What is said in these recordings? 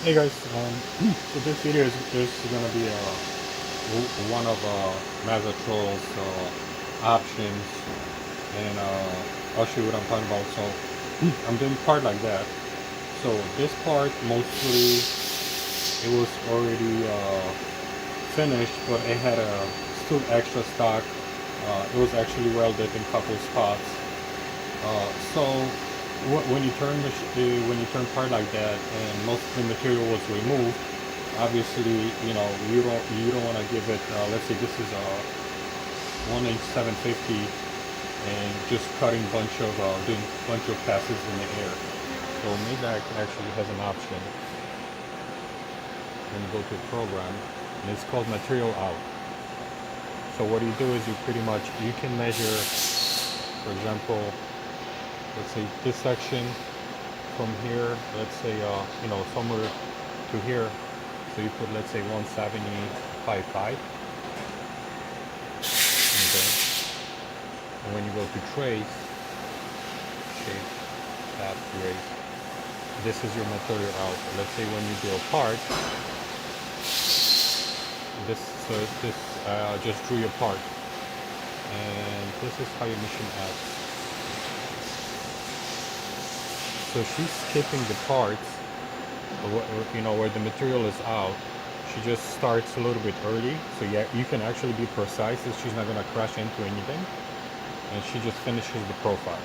Hey guys, so this video is gonna be one of Mazak's options, and I'll show you what I'm talking about. So I'm doing part like that. So this part mostly it was already finished, but it had still extra stock. It was actually welded in a couple spots. So when you turn when you turn part like that, and most of the material was removed, obviously you don't want to give it. Let's say this is a 1 inch 750, and just cutting doing bunch of passes in the air. So Mazak actually has an option when you go to program, and it's called material out. So what you do is you can measure, for example, let's say this section from here, let's say somewhere to here. So you put, let's say, 170.55. Okay. And when you go to trace, shape, tab, erase, this is your material out. Let's say when you do a part, this just drew your part, and this is how your machine acts. So she's skipping the parts, where the material is out. She just starts a little bit early, so yeah, you can actually be precise that she's not gonna crash into anything, and she just finishes the profile.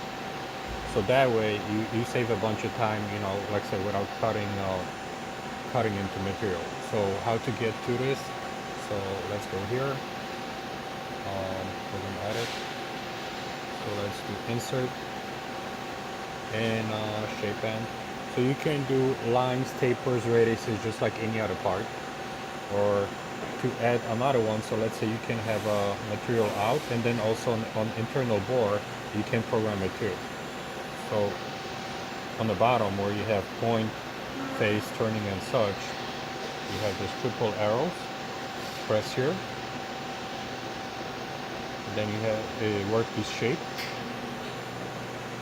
So that way you save a bunch of time, like I said, without cutting into material. So how to get to this? So let's go here. We're gonna edit. So let's do insert and shape band. So you can do lines, tapers, radiuses, just like any other part. Or to add another one, so let's say you can have a material out, and then also on internal bore, you can program it too. So on the bottom where you have point, face, turning, and such, you have these triple arrows. Press here. Then you have a workpiece shape,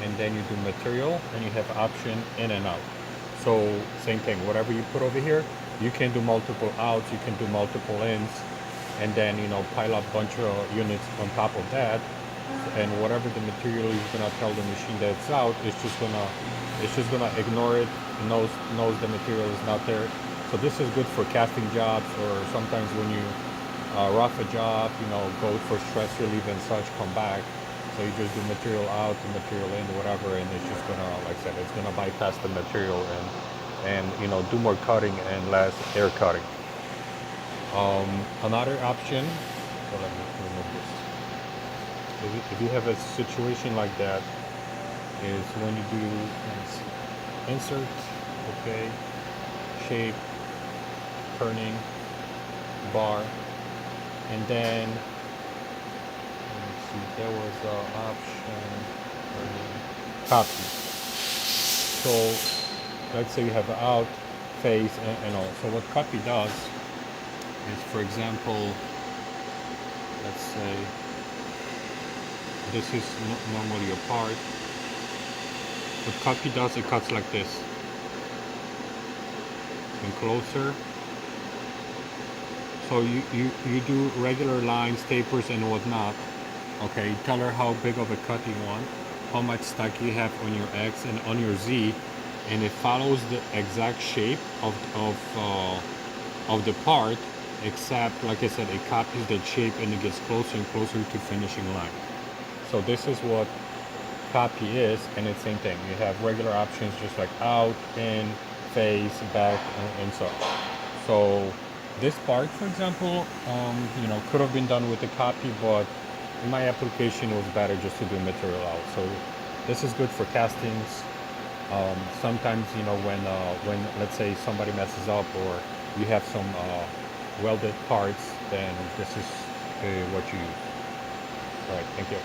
and then you do material, and you have option in and out. So same thing, whatever you put over here, you can do multiple outs, you can do multiple ins, and then pile up a bunch of units on top of that, and whatever the material is gonna tell the machine that it's out, it's just gonna ignore it, knows the material is not there. So this is good for casting jobs, or sometimes when you rough a job, go for stress relief and such, come back. So you just do material out and material in, whatever, and it's just gonna, like I said, it's gonna bypass the material and do more cutting and less air cutting. Another option. So let me remove this. If you have a situation like that, is when you do insert, okay, shape, turning, bar, and then there was an option copy. So let's say you have out, face, and all. So what copy does is, for example, let's say this is normally a part. What copy does, it cuts like this, and closer. So you do regular lines, tapers, and whatnot. Okay, you tell her how big of a cut you want, how much stock you have on your X and on your Z, and it follows the exact shape of the part, except, like I said, it copies the shape and it gets closer and closer to finishing line. So this is what copy is, and it's same thing. You have regular options just like out, in, face, back, and such. So this part, for example, could have been done with the copy, but in my application it was better just to do material out. So this is good for castings. Sometimes when let's say somebody messes up, or you have some welded parts, then this is what you use. All right, thank you.